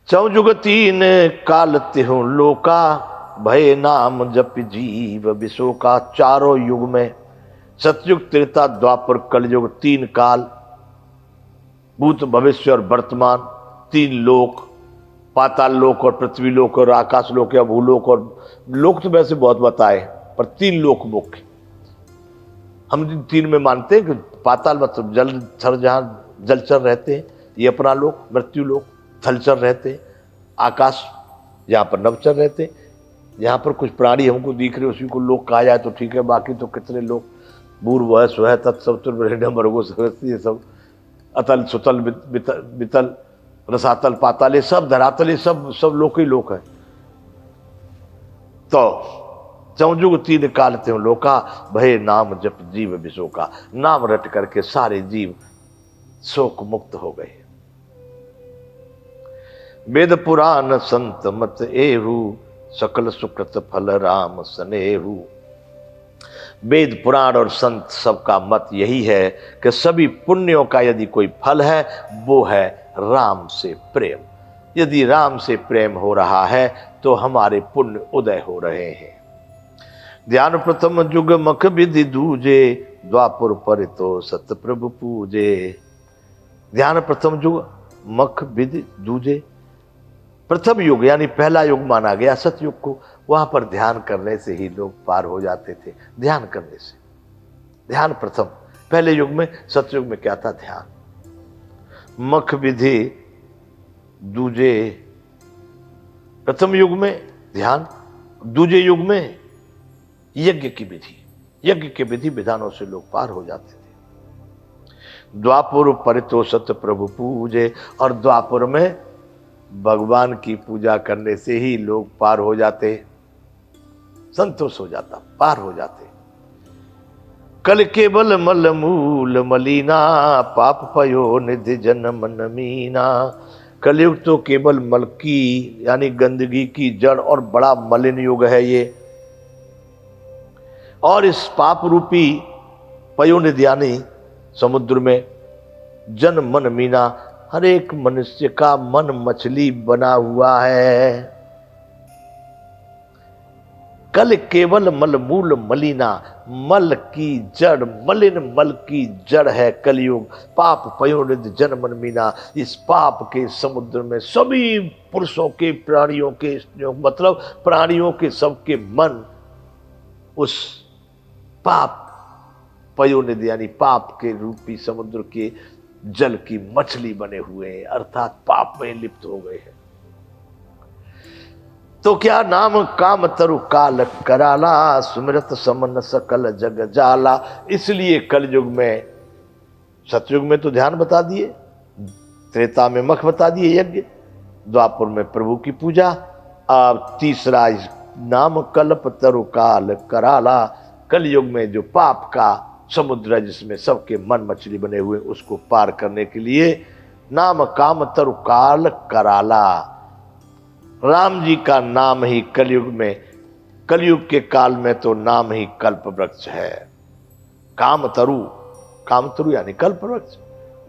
चौ जुग तीन काल तिहु लोका, भय नाम जप जीव विशोका। चारों युग में, सतयुग, त्रेता, द्वापर, कलयुग, तीन काल, भूत भविष्य और वर्तमान, तीन लोक, पाताल लोक और पृथ्वी लोक और आकाश लोक या भूलोक। और लोक तो वैसे बहुत बताए, पर तीन लोक मुख्य हम जिन तीन में मानते हैं कि पाताल मतलब जल थर, जहां जलचर रहते हैं, ये अपना लोक, मृत्यु लोक, थलचर रहते हैं, आकाश जहां पर नवचर रहते हैं, जहां पर कुछ प्राणी हमको दिख रहे उसी को लोक कहा जाए तो ठीक है, बाकी तो कितने लोग, भूर्भुवः स्वः तत्सवितुर्वरेण्यं भर्गो सहस्रस्य, ये सब अतल सुतल वितल रसातल पाताल, ये सब धरातल, ये सब सब लोक ही लोक है। तो चौजुग तीन काल त्यों लोका, भय नाम जप जीव विशोका। नाम रट करके सारे जीव शोक मुक्त हो गए। वेद पुराण संत मत एहु, सकल सुकृत फल राम सनेहु। वेद पुराण और संत सबका मत यही है कि सभी पुण्यों का यदि कोई फल है वो है राम से प्रेम। यदि राम से प्रेम हो रहा है तो हमारे पुण्य उदय हो रहे हैं। ध्यान प्रथम जुग मख विधि दूजे, द्वापुर पर तो सत प्रभु पूजे। ध्यान प्रथम जुग मख विधि दूजे, प्रथम युग यानी पहला युग माना गया सतयुग को। वहां पर ध्यान करने से ही लोग पार हो जाते थे, ध्यान करने से। ध्यान प्रथम, पहले युग में, सतयुग में क्या था? ध्यान। मख विधि दूजे, प्रथम युग में ध्यान, दूजे युग में यज्ञ की विधि, यज्ञ के विधि विधानों से लोग पार हो जाते थे। द्वापुर परितो सत प्रभु पूजे, और द्वापुर में भगवान की पूजा करने से ही लोग पार हो जाते, संतोष हो जाता, पार हो जाते। कल केवल मल मूल मलीना, पाप पयो निधि जन मन मीना। कलयुग तो केवल मल की यानी गंदगी की जड़ और बड़ा मलिन युग है ये। और इस पाप रूपी पयोनिधि यानी समुद्र में जन मन मीना, हर एक मनुष्य का मन मछली बना हुआ है। कल केवल मल मूल मलिना, मल की जड़, मलिन मल की जड़ है कलयुग। पाप पयोनिधि जन मन मीना, इस पाप के समुद्र में सभी पुरुषों के, प्राणियों के, मतलब प्राणियों के सबके मन उस पाप पयोनिधि यानी पाप के रूपी समुद्र के जल की मछली बने हुए हैं, अर्थात पाप में लिप्त हो गए हैं। तो क्या नाम काम तरु काल कराला, सुमिरत समन सकल जग जाला। इसलिए कलयुग में, सतयुग में तो ध्यान बता दिए, त्रेता में मख बता दिए यज्ञ, द्वापुर में प्रभु की पूजा, अब तीसरा नाम कल्प तरु काल कराला। कलयुग में जो पाप का समुद्र है जिसमें सबके मन मछली बने हुए, उसको पार करने के लिए नाम काम तरु काल कराला। राम जी का नाम ही कलयुग में, कलयुग के काल में तो नाम ही कल्प वृक्ष है। कामतरु, कामतरु यानी कल्प वृक्ष।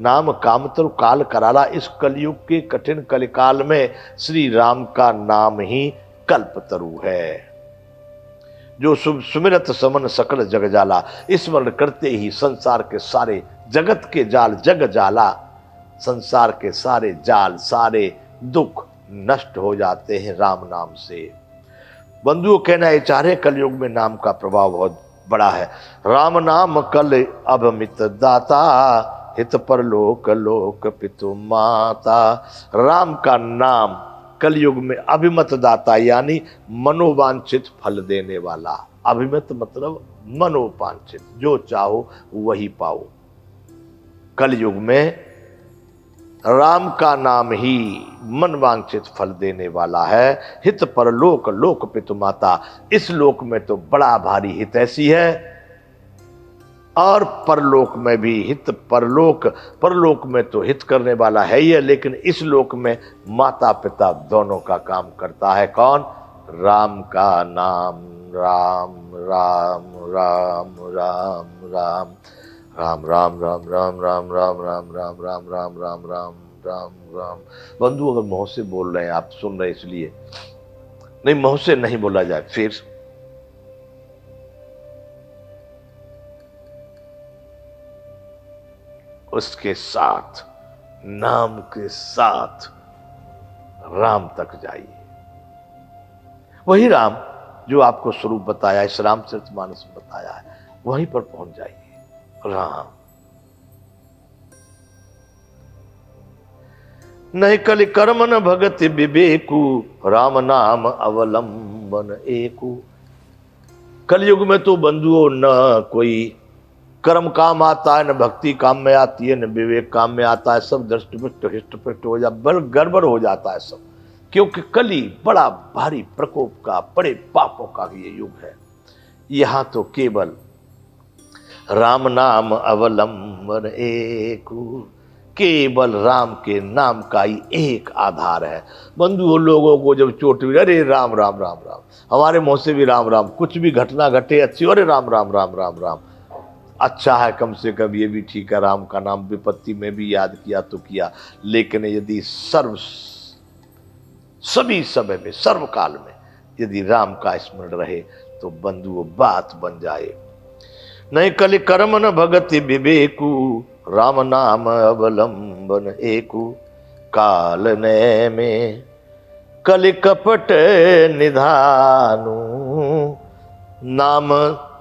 नाम कामतरु काल कराला। इस कलयुग के कठिन कलिकाल में श्री राम का नाम ही कल्पतरु है, जो सुमिरत समन सकल जग जाला। स्मरण करते ही संसार के सारे जगत के जाल जग जाला, संसार के सारे जाल, सारे दुख नष्ट हो जाते हैं राम नाम से। बंधुओं, कहना ये चाह रहे कलयुग में नाम का प्रभाव बहुत बड़ा है। राम नाम कल अभमित दाता, हित पर लोक लोक पितु माता। राम का नाम कलयुग में अभिमत दाता यानी मनोवांछित फल देने वाला। अभिमत मतलब मनोवांछित, जो चाहो वही पाओ। कलयुग में राम का नाम ही मनवांछित फल देने वाला है। हित पर लोक लोक पितु माता, इस लोक में तो बड़ा भारी हित ऐसी है, और परलोक में भी हित। परलोक, परलोक में तो हित करने वाला है ही है, लेकिन इस लोक में माता पिता दोनों का काम करता है। कौन? राम का नाम। राम राम राम राम राम राम राम राम राम राम राम राम राम राम राम राम राम राम राम। बंधु अगर मुंह से बोल रहे हैं, आप सुन रहे इसलिए नहीं, मुंह से नहीं बोला जाए, फिर उसके साथ, नाम के साथ राम तक जाइए। वही राम जो आपको स्वरूप बताया, इस रामचरितमानस में बताया है, वहीं पर पहुंच जाइए। राम नहीं कलि कर्म न भगति विवेकु, राम नाम अवलंबन एकु। कलयुग में तो बंधुओं न कोई कर्म काम आता है, न भक्ति काम में आती है, न विवेक काम में आता है। सब दृष्टिपुष्ट हिष्टपुष्ट हो जाता, गड़बड़ हो जाता है सब, क्योंकि कली बड़ा भारी प्रकोप का, बड़े पापों का ये युग है। यहां तो केवल राम नाम अवलंबन एकु, केवल राम के नाम का ही एक आधार है। बंधुओं, लोगों को जब चोट भी, अरे राम राम राम राम, हमारे मुंह से भी राम राम, कुछ भी घटना घटे अच्छी, अरे राम राम राम राम राम। अच्छा है, कम से कम ये भी ठीक है, राम का नाम विपत्ति में भी याद किया तो किया, लेकिन यदि सभी समय में, सर्वकाल में यदि राम का स्मरण रहे तो बंधुओं बात बन जाए। नहीं कलि कर्म न भगति विवेकु, राम नाम अवलंबन एकु। काल ने में कलि कपट निधानु, नाम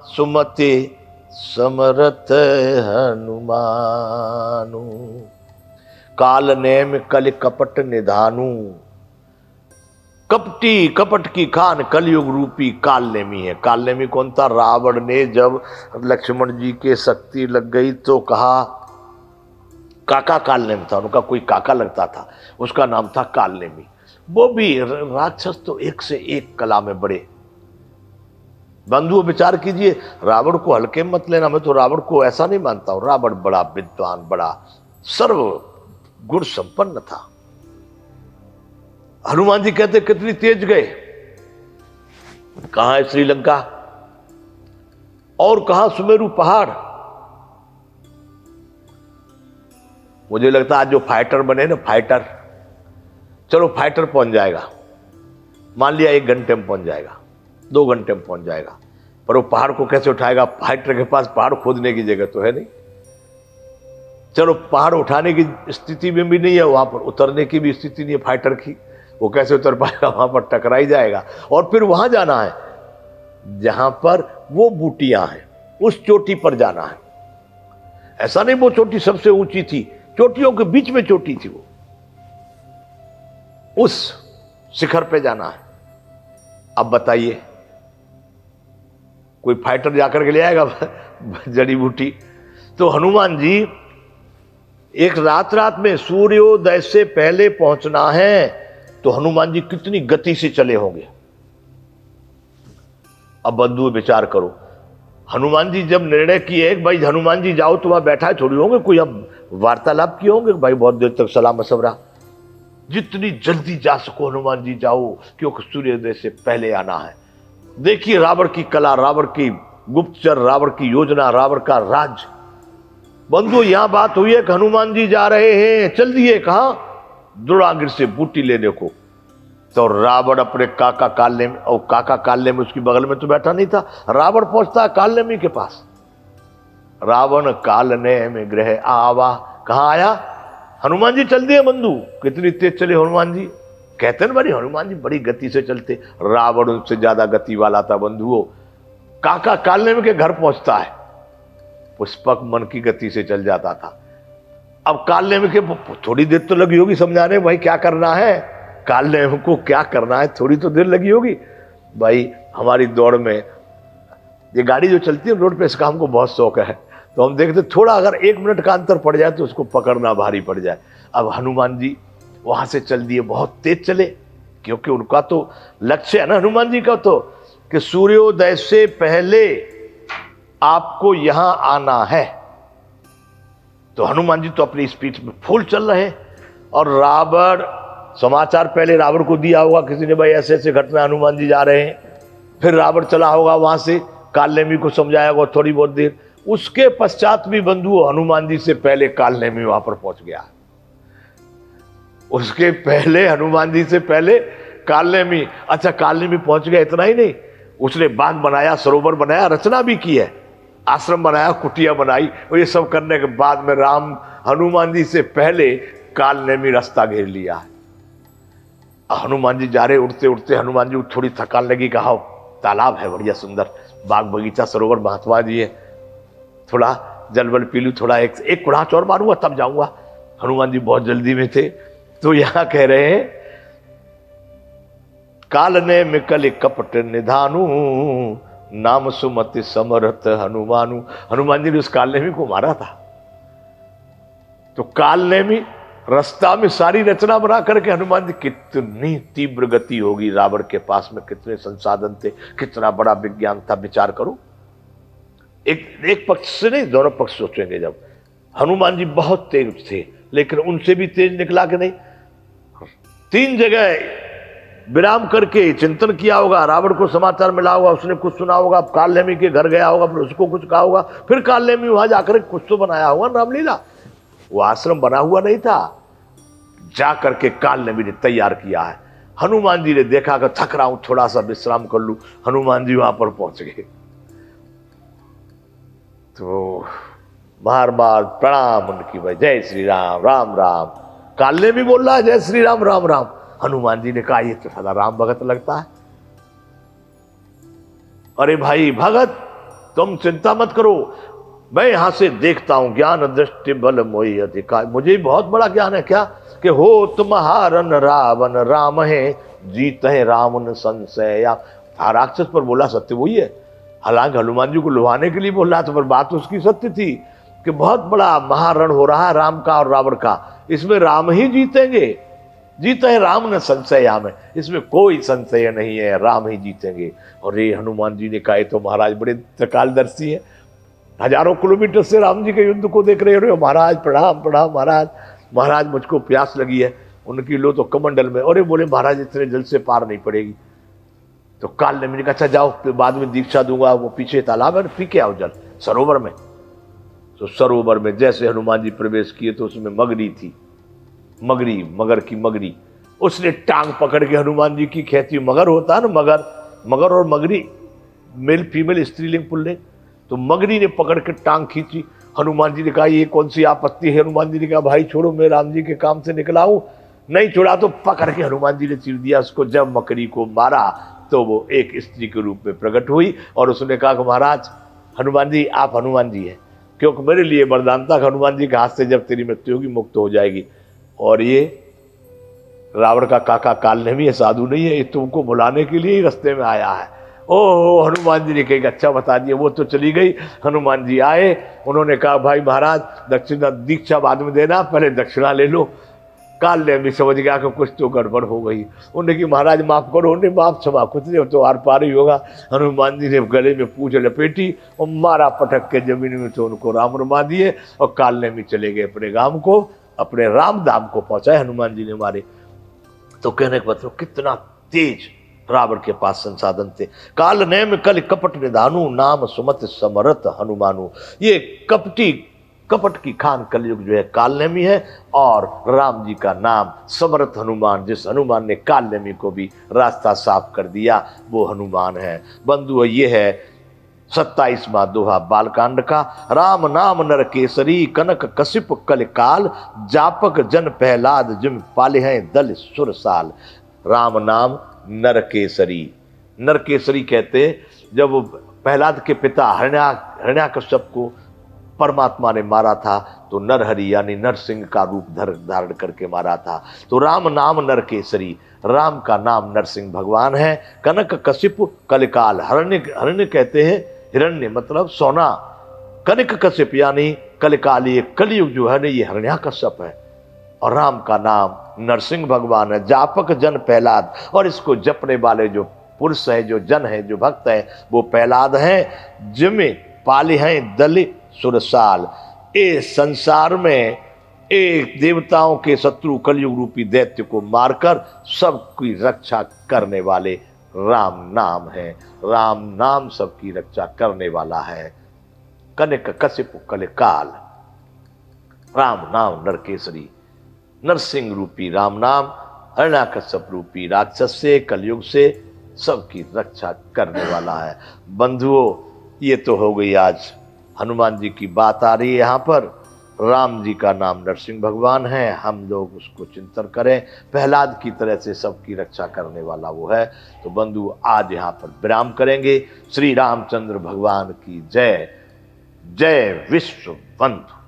सुमति समरथ हनुमानु। काल ने में कलि कपट निधानु, कपटी, कपट की खान कलयुग रूपी कालनेमी है। कालनेमी कौन था? रावण ने जब लक्ष्मण जी के शक्ति लग गई तो कहा, काका कालनेमी था उनका, कोई काका लगता था, उसका नाम था कालनेमी। वो भी राक्षस तो एक से एक कला में बड़े। बंधुओं विचार कीजिए, रावण को हल्के मत लेना, मैं तो रावण को ऐसा नहीं मानता हूं। रावण बड़ा विद्वान, बड़ा सर्व गुण संपन्न था। हनुमान जी कहते कितनी तेज गए, कहां है श्रीलंका और कहां सुमेरु पहाड़। मुझे लगता है आज जो फाइटर बने ना, फाइटर, चलो फाइटर पहुंच जाएगा, मान लिया 1 घंटे में पहुंच जाएगा, 2 घंटे में पहुंच जाएगा, पर वो पहाड़ को कैसे उठाएगा? फाइटर के पास पहाड़ खोदने की जगह तो है नहीं। चलो पहाड़ उठाने की स्थिति में भी नहीं है, वहां पर उतरने की भी स्थिति नहीं है फाइटर की, वो कैसे उतर पाएगा? वहां पर टकराई जाएगा। और फिर वहां जाना है जहां पर वो बूटियां हैं, उस चोटी पर जाना है। ऐसा नहीं वो चोटी सबसे ऊंची थी, चोटियों के बीच में चोटी थी वो, उस शिखर पे जाना है। अब बताइए, कोई फाइटर जाकर के ले आएगा जड़ी बूटी? तो हनुमान जी एक रात में सूर्योदय से पहले पहुंचना है, तो हनुमान जी कितनी गति से चले होंगे। अब बंधु विचार करो, हनुमान जी जब निर्णय किए भाई हनुमान जी जाओ, तो वहां बैठा थोड़ी होंगे, कोई अब वार्तालाप किए होंगे भाई बहुत देर तक सलाह मशवरा। जितनी जल्दी जा सको हनुमान जी जाओ, क्योंकि सूर्योदय से पहले आना है। देखिए रावण की कला, रावण की गुप्तचर, रावण की योजना, रावण का राज। बंधु यहां बात हुई है कि हनुमान जी जा रहे हैं, चल दिए कहां? द्रोणागिर से बूटी लेने को। तो रावण अपने काका कालने में, और काका कालने में उसकी बगल में तो बैठा नहीं था, रावण पहुंचता है कालनेमी के पास। रावण कालने में गृह आवा, कहां आया? हनुमान जी चल दिए। बंधु कितनी तेज चले हनुमान जी, कहते हैं भाई हनुमान जी बड़ी गति से चलते, रावण उनसे ज्यादा गति वाला था। बंधुओं काका कालनेमी के घर पहुंचता है, पुष्पक मन की गति से चल जाता था। अब कालनेमी के थोड़ी देर तो लगी होगी समझाने, भाई क्या करना है, कालनेमी को क्या करना है, थोड़ी तो देर लगी होगी। भाई हमारी दौड़ में ये गाड़ी जो चलती है रोड पे, इसका हमको बहुत शौक है, तो हम देखते थोड़ा अगर 1 मिनट का अंतर पड़ जाए तो उसको पकड़ना भारी पड़ जाए। अब हनुमान जी वहां से चल दिए, बहुत तेज चले, क्योंकि उनका तो लक्ष्य है ना हनुमान जी का, तो कि सूर्योदय से पहले आपको यहां आना है। तो हनुमान जी तो अपनी स्पीड में फुल चल रहे हैं, और रावण, समाचार पहले रावण को दिया होगा किसी ने, भाई ऐसे ऐसे घटना, हनुमान जी जा रहे हैं। फिर रावण चला होगा वहां से, कालनेमी को समझाया होगा थोड़ी बहुत देर। उसके पश्चात भी बंधु हनुमान जी से पहले कालनेमी वहां पर पहुंच गया। उसके पहले हनुमान जी से पहले कालनेमी। अच्छा, कालनेमी पहुंच गए, इतना ही नहीं, उसने बाग बनाया, सरोवर बनाया, रचना भी की है, आश्रम बनाया, कुटिया बनाई, और ये सब करने के बाद में राम हनुमान जी से पहले कालनेमी रास्ता घेर लिया है। हनुमान जी जा रहे, उड़ते उड़ते हनुमान जी को थोड़ी थकान लगी, कहा तालाब है बढ़िया सुंदर, बाग बगीचा सरोवर महात्मा जी है, थोड़ा जल वल पी लूं, थोड़ा एक कुड़ाच और मारूंगा तब जाऊंगा। हनुमान जी बहुत जल्दी में थे। तो यहां कह रहे हैं काल ने मिकल कपट निधानु, नाम सुमति समरथ हनुमानु। हनुमान जी ने उस कालनेमी को मारा था। तो कालनेमी रास्ता में सारी रचना बना करके हनुमान जी, कितनी तीव्र गति होगी, रावण के पास में कितने संसाधन थे, कितना बड़ा विज्ञान था, विचार करो। एक पक्ष से नहीं, दोनों पक्ष सोचेंगे। जब हनुमान जी बहुत तेज थे, लेकिन उनसे भी तेज निकला कि नहीं। 3 जगह विराम करके चिंतन किया होगा, रावण को समाचार मिला होगा, उसने कुछ सुना होगा, कालनेमी के घर गया होगा, फिर उसको कुछ कहा होगा, फिर कालनेमी वहां जाकर कुछ तो बनाया होगा रामलीला। वो आश्रम बना हुआ नहीं था, जा करके कालनेमी ने तैयार किया है। हनुमान जी ने देखा कि थक रहा हूं, थोड़ा सा विश्राम कर लूं, हनुमान जी वहां पर पहुंच गए। तो बार बार प्रणाम उनकी भाई, जय श्री राम, राम राम। कालनेमी बोल रहा है जय श्री राम, राम राम। हनुमान जी ने कहा ये तो साला राम भगत लगता है। अरे भाई भगत, तुम चिंता मत करो, मैं यहां से देखता हूं, ज्ञान दृष्टि बल मोहि अधिकार। मुझे बहुत बड़ा ज्ञान है, क्या कि हो तुम हारन रावण राम है, जीत है रावण संशय। या राक्षस पर बोला सत्य वही है, हालांकि हनुमान जी को लुभाने के लिए बोल रहा था, पर बात उसकी सत्य थी कि बहुत बड़ा महारण हो रहा है राम का और रावण का, इसमें राम ही जीतेंगे, जीता है राम न संशय में, इसमें कोई संशय नहीं है, राम ही जीतेंगे। और ये हनुमान जी ने कहा तो महाराज बड़े त्रिकालदर्शी है, हजारों किलोमीटर से राम जी के युद्ध को देख रहे हो। महाराज प्रणाम प्रणाम महाराज, महाराज मुझको प्यास लगी है। उनकी लो तो कमंडल में, और बोले महाराज इतने जल से पार नहीं पड़ेगी। तो कालनेमी ने कहा अच्छा जाओ, फिर बाद में दीक्षा दूंगा, वो पीछे तालाब है, पी के आओ जल सरोवर में। तो सरोवर में जैसे हनुमान जी प्रवेश किए तो उसमें मगरी थी, मगरी, मगर की मगरी। उसने टांग पकड़ के हनुमान जी की खेती, मगर होता है ना मगर, मगर और मगरी मेल फीमेल स्त्रीलिंग पुल्लिंग, तो मगरी ने पकड़ के टांग खींची। हनुमान जी ने कहा ये कौन सी आपत्ति है। हनुमान जी ने कहा भाई छोड़ो, मैं राम जी के काम से निकला हूं। नहीं छोड़ा तो पकड़ के हनुमान जी ने चीर दिया उसको। जब मकड़ी को मारा तो वो एक स्त्री के रूप में प्रकट हुई और उसने कहा कि महाराज हनुमान जी, आप हनुमान जी हैं, क्योंकि मेरे लिए वरदान था हनुमान जी के हाथ से जब तेरी मृत्यु होगी मुक्त हो जाएगी। और ये रावण का काका कालनेमी है, साधु नहीं है, ये तुमको बुलाने के लिए ही रास्ते में आया है। ओह, हनुमान जी ने कहा अच्छा बता दिया। वो तो चली गई, हनुमान जी आए, उन्होंने कहा भाई महाराज दक्षिणा दीक्षा बाद में देना, पहले दक्षिणा ले लो। कालनेमी समझ गया कि कुछ तो गड़बड़ हो गई। उन्होंने की महाराज माफ करो, उन्हें माफ क्षमा, कुछ नहीं तो आर पार ही होगा। हनुमान जी ने गले में पूंछ लपेटी और मारा पटक के जमीन में, तो उनको राम रमा दिए और कालनेमी चले गए अपने गांव को, अपने राम धाम को पहुंचाए हनुमान जी ने मारे। तो कहने का मतलब कितना तेज रावण के पास संसाधन थे। काल नेम कल कपट निधानु, नाम सुमत समरथ हनुमानु। ये कपटी, कपट की खान कलयुग जो है कालनेमी है, और राम जी का नाम समरथ हनुमान, जिस हनुमान ने कालनेमी को भी रास्ता साफ कर दिया वो हनुमान है। बंधु ये है 27वां दोहा बालकांड का। राम नाम नर केसरी, कनक कशिप कल काल, जापक जन प्रहलाद जिम पाले हैं दल सुरसाल। राम नाम नर केसरी, नर केसरी कहते जब प्रहलाद के पिता हिरण्याकश्यप को परमात्मा ने मारा था तो नरहरि यानी नरसिंह का रूप धारण करके मारा था। तो राम नाम नर केसरी, राम का नाम नरसिंह भगवान है। कनक कशिप कलिकाल, हरण्य कहते हैं, हिरण्य मतलब सोना, कनक कशिप यानी कलिकाल, ये कलयुग जो है ना ये हिरण्याकश्यप है। और राम का नाम नरसिंह भगवान है। जापक जन प्रहलाद, और इसको जपने वाले जो पुरुष है, जो जन है, जो भक्त है, वो प्रहलाद हैं। जिमे पाले हैं दल सुरसाल, इस संसार में एक देवताओं के शत्रु कलयुग रूपी दैत्य को मारकर सबकी रक्षा करने वाले राम नाम है। राम नाम सबकी रक्षा करने वाला है। कनक कशिप कलिकाल, राम नाम नरकेसरी। नरसिंह रूपी राम नाम हिरण्याकश्यप रूपी राक्षस से, कलयुग से सबकी रक्षा करने वाला है। बंधुओं, ये तो हो गई आज हनुमान जी की बात आ रही है। यहाँ पर राम जी का नाम नरसिंह भगवान है, हम लोग उसको चिंतन करें। प्रहलाद की तरह से सबकी रक्षा करने वाला वो है। तो बंधु, आज यहाँ पर विराम करेंगे। श्री रामचंद्र भगवान की जय। जय विश्व बंधु।